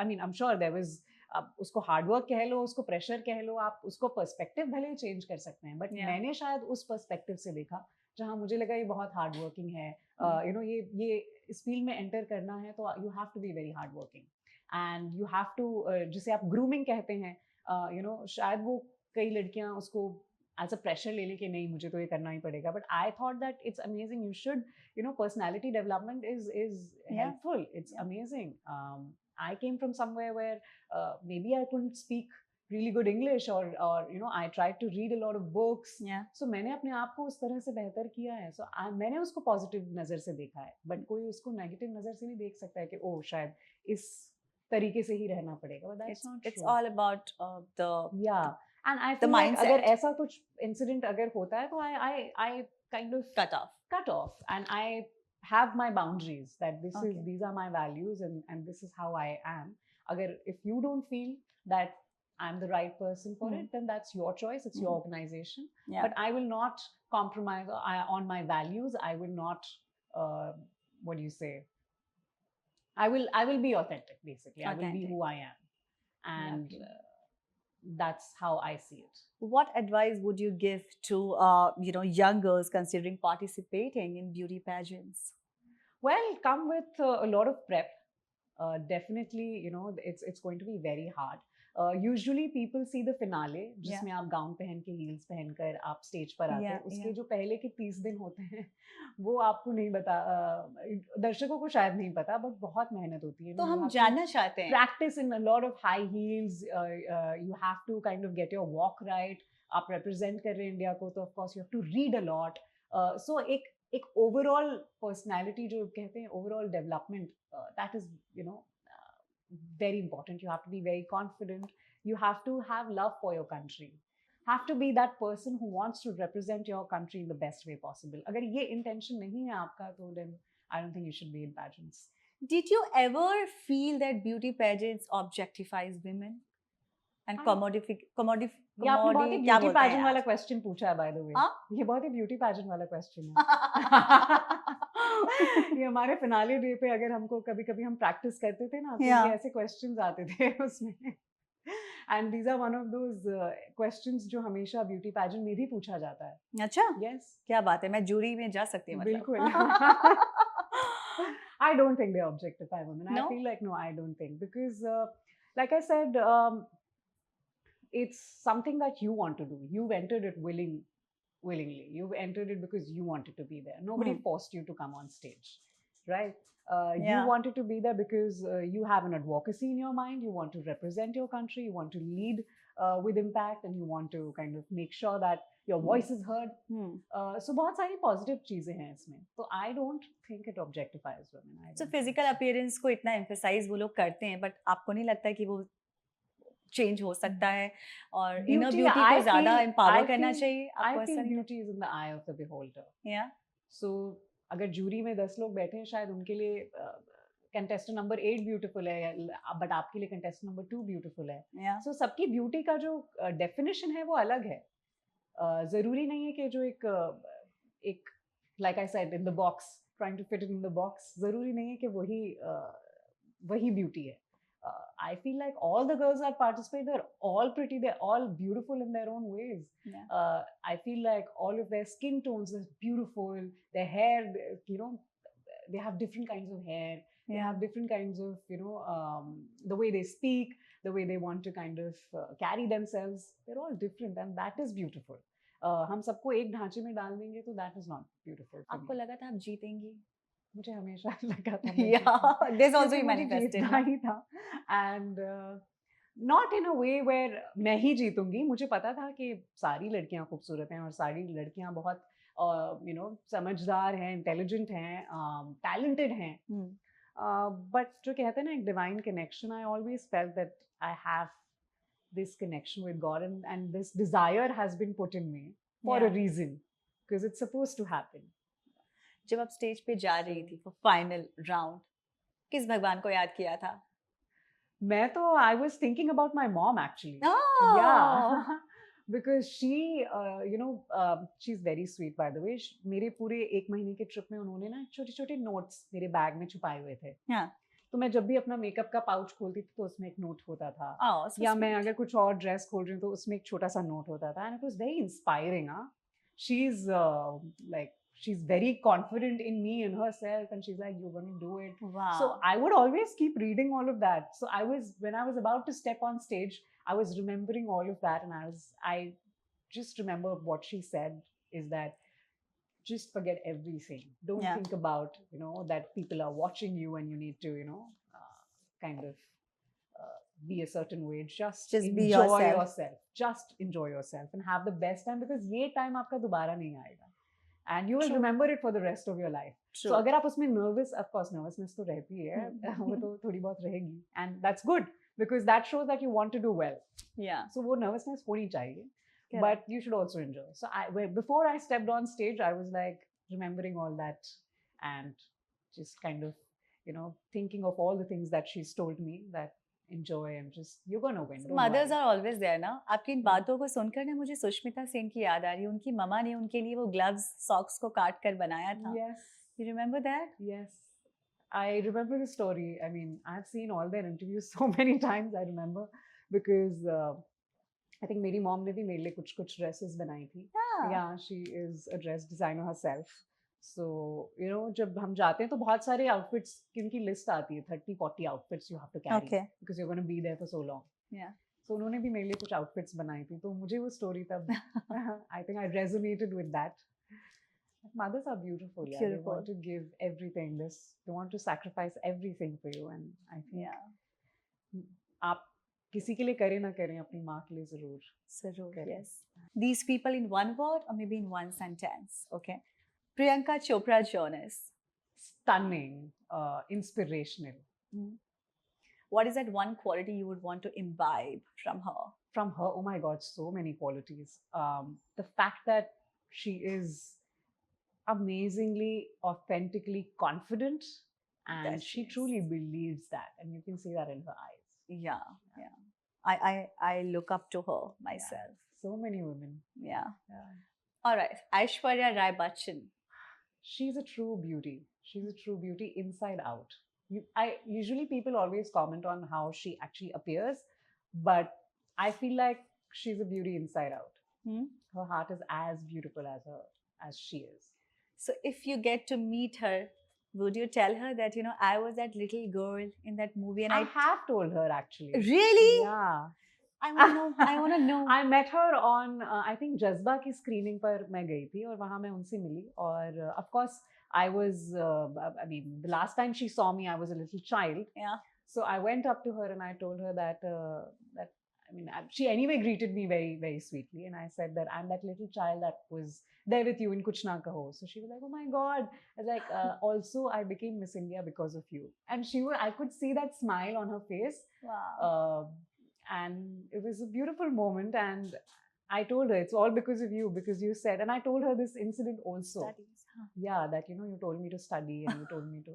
I mean, I'm sure there was उसको hard work कह लो, उसको pressure कह लो, आप उसको perspective भले change कर सकते हैं, बट मैंने शायद उस पर्सपेक्टिव से देखा जहाँ मुझे लगा ये बहुत हार्ड वर्किंग है. यू नो, ये इस फील्ड में एंटर करना है तो you have to be very hard working, and you have to, जिसे आप ग्रूमिंग कहते हैं, यू नो, शायद वो कई लड़कियां उसको एज अ प्रेशर ले लेके नहीं मुझे तो ये करना ही पड़ेगा, but I thought that it's amazing. You should, you know, personality development is helpful. It's amazing. I came from somewhere where maybe I couldn't speak really good English, or you know, I tried to read a lot of books. Yeah. So मैंने अपने आप को उस तरह से बेहतर किया है. So मैंने उसको पॉजिटिव नज़र से देखा है, बट कोई उसको नेगेटिव नज़र से भी देख सकता है कि ओह शायद इस तरीके से ही रहना पड़ेगा. But that's not true. It's all about the and I feel like अगर ऐसा कुछ इंसिडेंट अगर होता है तो I kind of cut off, and I have my boundaries that these are my values, and this is how I am. Agar if you don't feel that I'm the right person for it, then that's your choice. It's your organization. But I will not compromise on my values. I will not, what do you say? I will be authentic, basically. I will be who I am, and that's how I see it. What advice would you give to you know, young girls considering participating in beauty pageants? Well, come with a lot of prep. Definitely, you know, it's going to be very hard. Usually people see the finale, जिसमें आप gown पहन के, heels पहनकर आप stage पर आते हैं. उसके जो पहले के 30 दिन होते हैं वो आपको नहीं पता, दर्शकों को शायद नहीं पता, बट बहुत मेहनत होती है. तो हम जानना चाहते हैं. Practice in a lot of high heels. You have to kind of get your walk right. आप represent कर रहे हैं इंडिया को, तो of course you have to read a lot. So एक ओवरऑल पर्सनैलिटी जो कहते हैं, overall development, that is, you know, very important. You have to be very confident. You have to have love for your country. Have to be that person who wants to represent your country in the best way possible. अगर ये intention नहीं है आपका, तो then I don't think you should be in pageants. Did you ever feel that beauty pageants objectifies women and commodify? ये आपने बहुत ही beauty pageant वाला क्वेश्चन पूछा है, बाय द वे. ये बहुत ही ब्यूटी पैजेंट वाला क्वेश्चन है. ये हमारे फिनाले डे पे अगर हमको कभी हम प्रैक्टिस करते थे ना, तो ये ऐसे क्वेश्चंस आते थे उसमें, and these are one of those questions जो हमेशा ब्यूटी पैजेंट में भी पूछा जाता है. अच्छा, यस, क्या बात है, मैं जूरी में जा सकती हूँ? बिल्कुल. I don't think they objectify women. No? I feel like, no, I don't think, because like I said, it's something that you want to do. You've entered it willingly. You've entered it because you wanted to be there. Nobody forced you to come on stage, right? You wanted to be there because you have an advocacy in your mind. You want to represent your country. You want to lead with impact, and you want to kind of make sure that your voice is heard. So बहुत सारी positive चीजें हैं इसमें. So I don't think it objectifies women. So physical appearance को इतना emphasize वो लोग करते हैं, but आपको नहीं लगता कि वो चेंज हो सकता है, और इनर ब्यूटी को ज्यादा एम्पावर करना चाहिए? I feel beauty is in the eye of the beholder. Yeah. So अगर जूरी में 10 लोग बैठे हैं, शायद उनके लिए कंटेस्टेंट नंबर 8 ब्यूटीफुल है, बट आपके लिए कंटेस्टेंट नंबर 2 ब्यूटीफुल है. सो सबकी ब्यूटी का जो डेफिनेशन है वो अलग है. जरूरी नहीं है कि जो एक like I said, in the box, trying to fit in the box, जरूरी नहीं है कि वही ब्यूटी है. I feel like all the girls that participate, they're all pretty, they're all beautiful in their own ways. I feel like all of their skin tones is beautiful, their hair, you know, they have different kinds of hair, they have different kinds of, you know, the way they speak. the way they want to kind of carry themselves, they're all different, and that is beautiful. हम सबको एक ढांचे में डाल देंगे तो that is not beautiful for आपको me. लगा था आप जीतेंगी? मुझे हमेशा लगा था मैं Yeah, this also क्योंकि you मुझे manifested. जीतना ही था, and not in a way where मैं ही जीतूंगी. मुझे पता था कि सारी लड़कियां खूबसूरत हैं और सारी लड़कियां बहुत समझदार हैं, इंटेलिजेंट हैं, टैलेंटेड हैं. But जो कहते हैं ना एक divine connection, I always felt that I have this connection with God, and this desire has been put in me for a reason, because it's supposed to happen. जब आप stage पे जा रही थी for final round, किस भगवान को याद किया था? मैं तो I was thinking about my mom actually. Oh. Yeah. Because she, she's very sweet by the way. मेरे पूरे 1 महीने के ट्रिप में उन्होंने ना छोटे-छोटे नोट्स मेरे बैग में छुपाए हुए थे. Yeah. तो मैं जब भी अपना मेकअप का पाउच खोलती थी तो उसमें एक नोट होता था. Oh, so या sweet. मैं अगर कुछ और ड्रेस खोल रही हूँ तो उसमें एक छोटा सा नोट होता था. And it was very inspiring. She's she's very confident in me and herself, and she's like, you're going to do it. Wow. So I would always keep reading all of that. So when I was about to step on stage, I was remembering all of that, and I just remember what she said is that just forget everything. Don't think about, that people are watching you and you need to, kind of be a certain way. Just be enjoy yourself. yourself. Just enjoy yourself and have the best time, because ये time आपका दोबारा नहीं आएगा. And you will remember it for the rest of your life. True. So अगर आप उसमें nervous, of course nervousness तो रहती है, वो तो थोड़ी बहुत रहेगी, and that's good because that shows that you want to do well. Yeah. So वो nervousness होनी चाहिए, Correct. but you should also enjoy. So before I stepped on stage, I was like remembering all that and just kind of, thinking of all the things that she's told me, that enjoy and just you're gonna win. So mothers are always there ना. आपकी इन बातों को सुनकर ना मुझे सुष्मिता सेन की याद आ रही है. उनकी मम्मा ने उनके लिए वो gloves, socks को काट कर बनाया था. Yes. You remember that? Yes. I remember the story. I mean, I've seen all their interviews so many times. I remember because I think मेरी mom ने भी मेरे लिए कुछ dresses बनाई थी. Yeah, she is a dress designer herself. So, जब हम जाते हैं तो बहुत सारे outfits की list आती है, 30-40 outfits you have to carry. Okay. Because you're going to be there for so long. Yeah. So उन्होंने भी मेरे लिए कुछ outfits बनाई थी, तो मुझे वो story तब I think I resonated with that. Mothers are beautiful. Yeah. They want to give everything. They want to sacrifice everything for you, and I think आप किसी के लिए करें ना करें, अपनी माँ के लिए जरूर करें. Yes. These people in one word or maybe in one sentence. Okay. Priyanka Chopra Jonas. Stunning, inspirational. What is that one quality you would want to imbibe from her? From her, oh my God, so many qualities. The fact that she is amazingly, authentically confident, and she truly believes that, and you can see that in her eyes. Yeah. I look up to her myself. So many women. Yeah. All right. Aishwarya Rai Bachchan. She's a true beauty. She's a true beauty inside out. Usually people always comment on how she actually appears, but I feel like she's a beauty inside out. Her heart is as beautiful as she is. So if you get to meet her, would you tell her that, I was that little girl in that movie? And I have told her actually. Really? Yeah. I want to know. I met her on, I think, Jazba की screening पर मैं गई थी और वहाँ मैं उनसे मिली. और of course, I was, the last time she saw me, I was a little child. Yeah. So I went up to her and I told her that, she anyway greeted me very, very sweetly. And I said that I'm that little child that was there with you in Kuch Na Kaho. So she was like, oh my God. I was like, also I became Miss India because of you. And I could see that smile on her face. Wow. And it was a beautiful moment. And I told her, it's all because of you, because you said, and I told her this incident also. Studies, huh? Yeah, that, you told me to study and you told me to,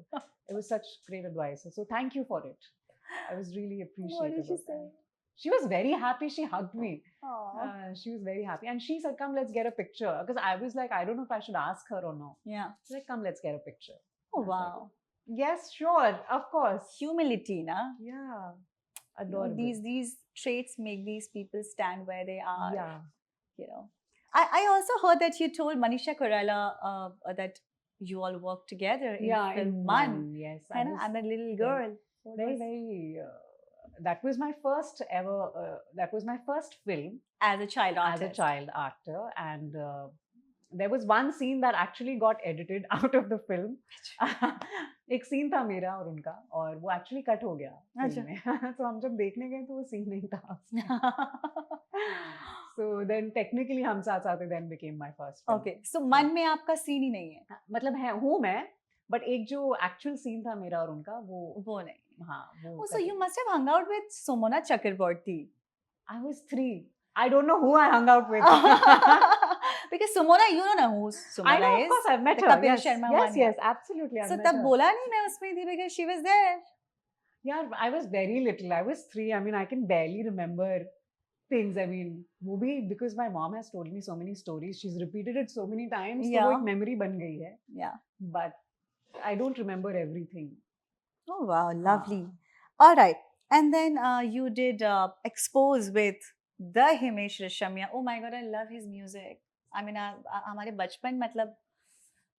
it was such great advice. So thank you for it. I was really appreciative. What did she say? She was very happy. She hugged me. Aww. She was very happy. And she said, come, let's get a picture. Because I was like, I don't know if I should ask her or no. Yeah. She's like, come, let's get a picture. Oh, wow. Like, yes, sure. Of course. Humility, na? Yeah. Adorable. These traits make these people stand where they are. Yeah. I also heard that you told Manisha Koirala that you all work together in film Mann. Yes. And a little girl. Very, very that was my first ever. That was my first film As a child as artist. a child actor, and there was one scene that actually got edited out of the film. एक scene था मेरा और उनका, और वो actually cut हो गया film में. तो हम जब देखने गए तो वो सीन नहीं था. So then technically हम साथ साथ then became my first film. Okay, so मन में आपका सीन ही नहीं है. मतलब है हूँ मैं, but एक जो actual scene था मेरा और उनका वो नहीं. हाँ वो. Oh, so you must have hung out with Somona Chakraborty. I was 3. I don't know who I hung out with. Because Somona, you don't know who Somona I know, is. of course, I've met the her. Kapil Yes, Sharma yes, one, yes, absolutely. I've So met तब her. बोला नहीं मैं उसमें थी because she was there. Yeah, I was very little. I was 3. I mean, I can barely remember things. I mean, movie, because my mom has told me so many stories. She's repeated it so many times. Yeah. So वो एक memory बन गई है. Yeah. But I don't remember everything. Oh wow, lovely. All right, and then you did Expose with the Himesh Reshamya. Oh my God, I love his music. I mean, हमारे बचपन मतलब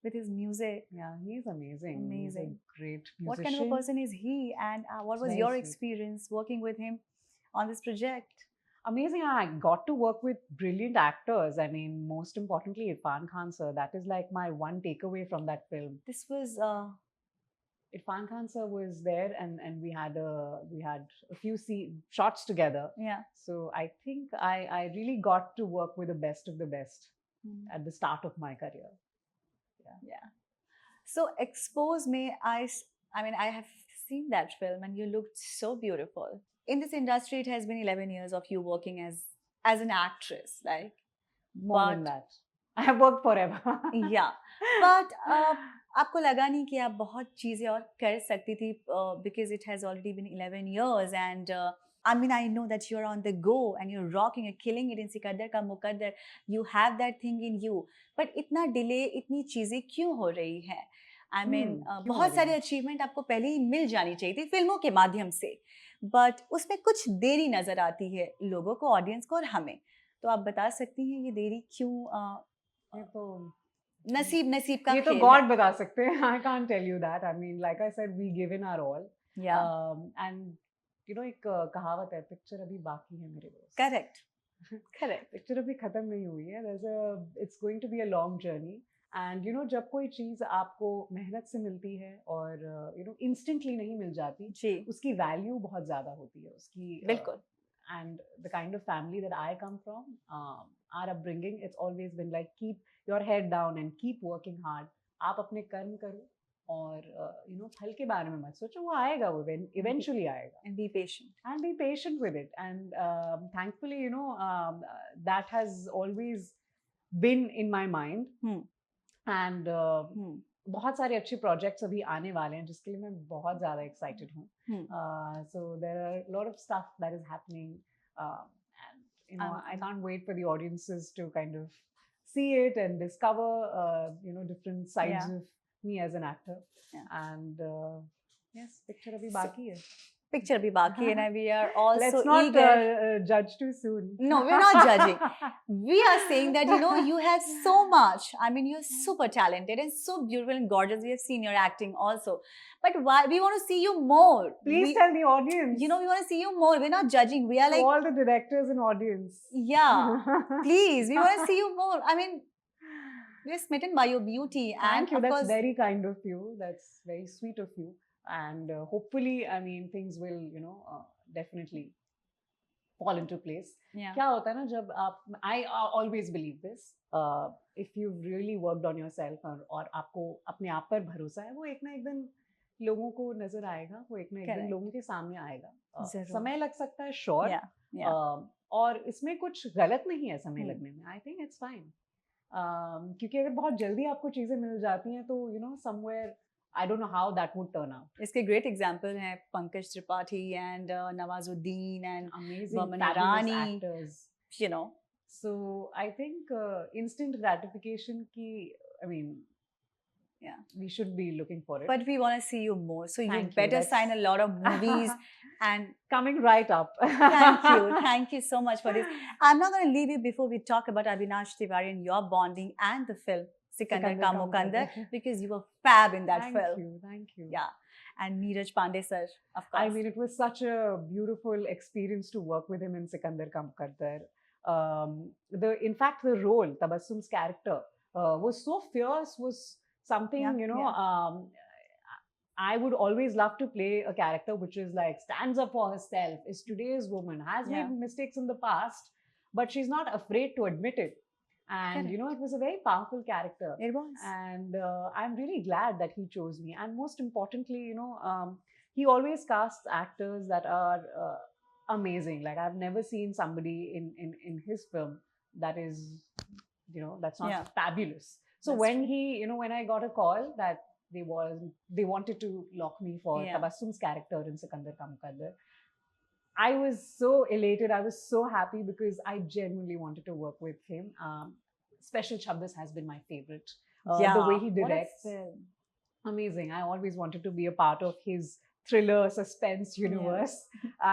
with his music. Yeah, he's amazing. Amazing. He's a great musician. What kind of a person is he, and what was Very your sweet. experience working with him on this project? Amazing. I got to work with brilliant actors. I mean, most importantly, Irfan Khan sir. That is like my one takeaway from that film. This was Irfan Khan sir was there, and we had a few shots together. yeah. So I think I really got to work with the best of the best at the start of my career. Yeah. So Expose me, I mean, I have seen that film, and you looked so beautiful. In this industry, it has been 11 years of you working as an actress, like. More than that. I have worked forever. Yeah. But आपको लगा नहीं कि आप बहुत चीज़ें और कर सकती थी because it has already been 11 years, and I mean, I know that you're on the go and you're rocking, you're killing it in Sikandar का मुकद्दर. You have that thing in you. But इतना delay, इतनी चीज़ें क्यों हो रही हैं? I mean, बहुत सारे achievement आपको पहले ही मिल जानी चाहिए थी फिल्मों के माध्यम से. But उसमें कुछ देरी नज़र आती है लोगों को, ऑडियंस को और हमें. तो आप बता सकती हैं ये देरी क्यों? ये तो नसीब का ये तो खेल God है. बता सकते हैं. I can't tell you that. I mean, like I said, we give in our all. Yeah. And you know, एक कहावत है, पिक्चर अभी बाकी है मेरे दोस्त. Correct. Correct. पिक्चर अभी खत्म नहीं हुई है. It's going to be a long journey. And you know, जब कोई चीज़ आपको मेहनत से मिलती है और you know, instantly नहीं मिल जाती, जी. उसकी वैल्यू बहुत ज़्यादा होती है उसकी. बिल्कुल. And the kind of family that I come from, our upbringing, it's always been like, keep your head down and keep working hard. आप अपने कर्म करो और you know, फल के बारे में मत सोचो, वो आएगा, वो eventually आएगा. And be patient. And be patient with it. And thankfully, you know, that has always been in my mind. And बहुत सारे अच्छे projects अभी आने वाले हैं जिसके लिए मैं बहुत ज़्यादा excited हूँ. So there are a lot of stuff that is happening, and you know, I can't wait for the audiences to kind of see it and discover you know, different sides of me as an actor. And yes, picture abhi baki hai. Picture abhi baki hai, and we are also Let's not judge too soon. No, we're not judging. We are saying that, you know, you have so much. I mean, you're super talented and so beautiful and gorgeous. We have seen your acting also. But why we want to see you more. Please tell the audience. You know, we want to see you more. We're not judging. We are like all the directors and audience. Yeah. Please, we want to see you more. I mean, we're smitten by your beauty. Thank you. Of That's course, very kind of you. That's very sweet of you. And hopefully, I mean, things will, you know, definitely fall into place. Yeah. क्या होता है ना जब आप, I always believe this. If you've really worked on yourself और आपको अपने आप पर भरोसा है, वो एक ना एक दिन लोगों को नजर आएगा, वो एक ना एक दिन लोगों के सामने आएगा. समय लग सकता है, sure. और इसमें कुछ गलत नहीं है समय लगने में. I think it's fine. क्योंकि अगर बहुत जल्दी आपको चीजें मिल जाती हैं तो you know, somewhere I don't know how that would turn out. इसके great example हैं Pankaj Tripathi and Nawazuddin and amazing, Vamana fabulous Rani, actors. You know. So I think instant gratification ki, I mean, yeah, we should be looking for it. But we want to see you more. So you Thank better you. sign a lot of movies and coming right up. Thank you. Thank you so much for this. I'm not going to leave you before we talk about Avinash Tiwari and your bonding and the film Sikandar Ka Mukandar, because you were fab in that film. Thank you. Yeah. And Neeraj Pandey sir, of I course. mean, it was such a beautiful experience to work with him in Sikandar Ka Muqaddar. In fact, the role, Tabassum's character, was so fierce, was Yeah, something, yeah. I would always love to play a character which is like stands up for herself, is today's woman, has Yeah. made mistakes in the past, but she's not afraid to admit it. And Correct. it was a very powerful character. It was. And I'm really glad that he chose me. And most importantly, he always casts actors that are amazing. Like I've never seen somebody in his film that is, that's not Yeah. fabulous. So That's when true. when I got a call that they wanted to lock me for Yeah. Tabassum's character in Sikandar Ka Muqaddar, I was so elated. I was so happy because I genuinely wanted to work with him. Special Chabdas has been my favorite. Yeah. The way he What a directs, film. amazing. I always wanted to be a part of his thriller suspense universe.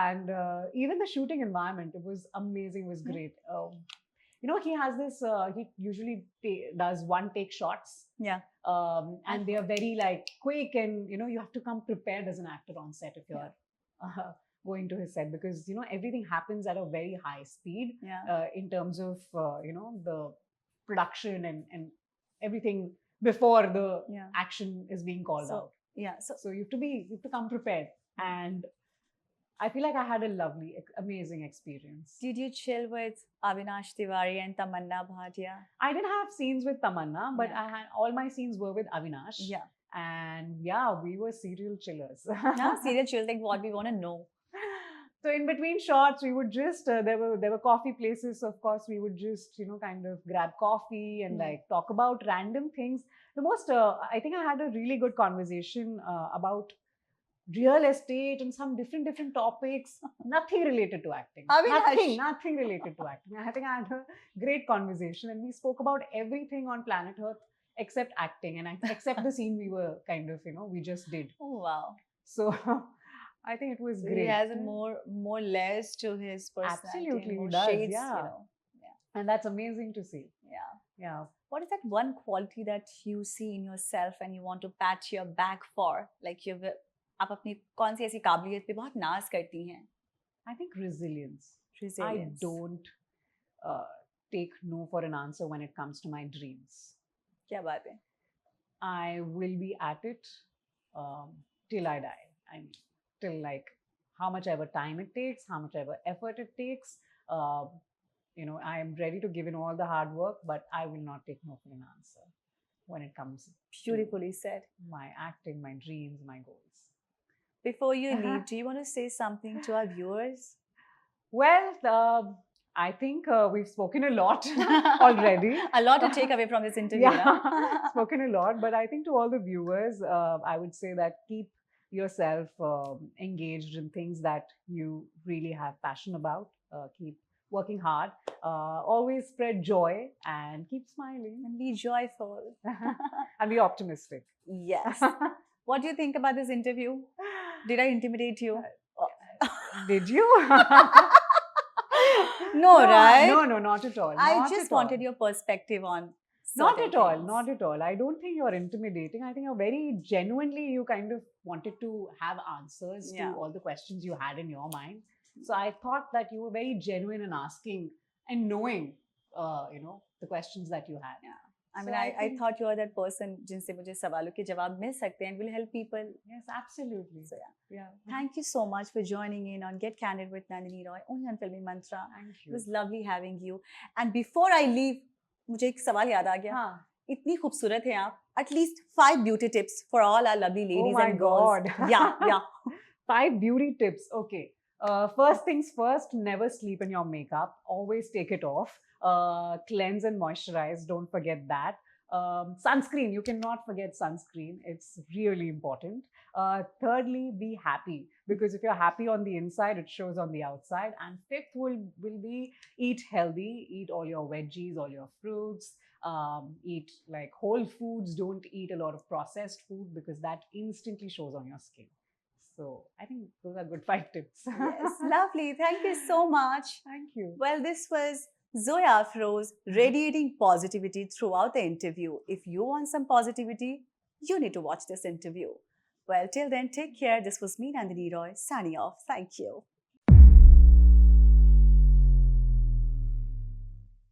And even the shooting environment, it was amazing, it was Yeah. great. He has this, he usually does one take shots. Yeah. And they are very like quick, and you have to come prepared as an actor on set if you're going to his set, because everything happens at a very high speed Yeah. in terms of the production and everything before the Yeah. action is being called So, out. yeah. So, So you have to come prepared, and I feel like I had a lovely, amazing experience. did you chill with Avinash Tiwari and Tamanna Bhatia? I didn't have scenes with Tamanna, but Yeah. I had all my scenes were with Avinash. Yeah. And yeah, we were serial chillers. Yeah, serial chill, like what we want to know. So in between shots, we would just there were coffee places. So of course, we would just kind of grab coffee and like talk about random things. The most I think I had a really good conversation about real estate and some different topics, nothing related to acting. Avinash. Nothing related to acting. I think I had a great conversation, and we spoke about everything on planet Earth except acting, and except the scene we were kind of we just did. Oh wow. So I think it was So great. he has more layers to his personality. Absolutely, and more he does, shades, yeah. And that's amazing to see. Yeah. Yeah. What is that one quality that you see in yourself and you want to pat your back for? Like आप अपनी कौन सी ऐसी काबिलियत पे बहुत नाज करती हैं? I think resilience. Resilience. I don't take no for an answer when it comes to my dreams. क्या बात है? I will be at it till I die. I mean, till like how much ever time it takes, how much ever effort it takes. I am ready to give in all the hard work, but I will not take no for an answer when it comes Beautifully said. my acting, my dreams, my goals. Before you leave, do you want to say something to our viewers? Well, I think we've spoken a lot already. A lot to take away from this interview. Yeah, spoken a lot. But I think to all the viewers, I would say that keep yourself engaged in things that you really have passion about. Keep working hard. Always spread joy and keep smiling. And be joyful. And be optimistic. Yes. What do you think about this interview? Did I intimidate you? Did you? No, right? No, not at all. I Not just at all. wanted your perspective on Not certain at all, things. not at all. I don't think you're intimidating. I think you're very genuinely, you kind of wanted to have answers Yeah. to all the questions you had in your mind. So I thought that you were very genuine in asking and knowing, the questions that you had. Yeah. I So mean, I I think- thought you are that person जिनसे मुझे सवालों के जवाब मिल सकते हैं and will help people. Yes, absolutely. So yeah. Yeah. Thank you so much for joining in on Get Candid with Nandini Roy, only on Filmy Mantra. Thank It you. was lovely having you. And before I leave, मुझे एक सवाल याद आ गया. Huh. इतनी खूबसूरत हैं आप. At least 5 beauty tips for all our lovely ladies my and girls. God. Yeah. 5 beauty tips. Okay. First things first, never sleep in your makeup. Always take it off. Cleanse and moisturize. Don't forget that. Sunscreen. You cannot forget sunscreen. It's really important. Thirdly, be happy, because if you're happy on the inside, it shows on the outside. And fifth will be eat healthy. Eat all your veggies, all your fruits. Eat like whole foods. Don't eat a lot of processed food, because that instantly shows on your skin. So I think those are good 5 tips. Yes, lovely. Thank you so much. Thank you. Well, this was Zoya Afroz radiating positivity throughout the interview. If you want some positivity, you need to watch this interview. Well, till then, take care. This was me, Nandini Roy, signing off. Thank you.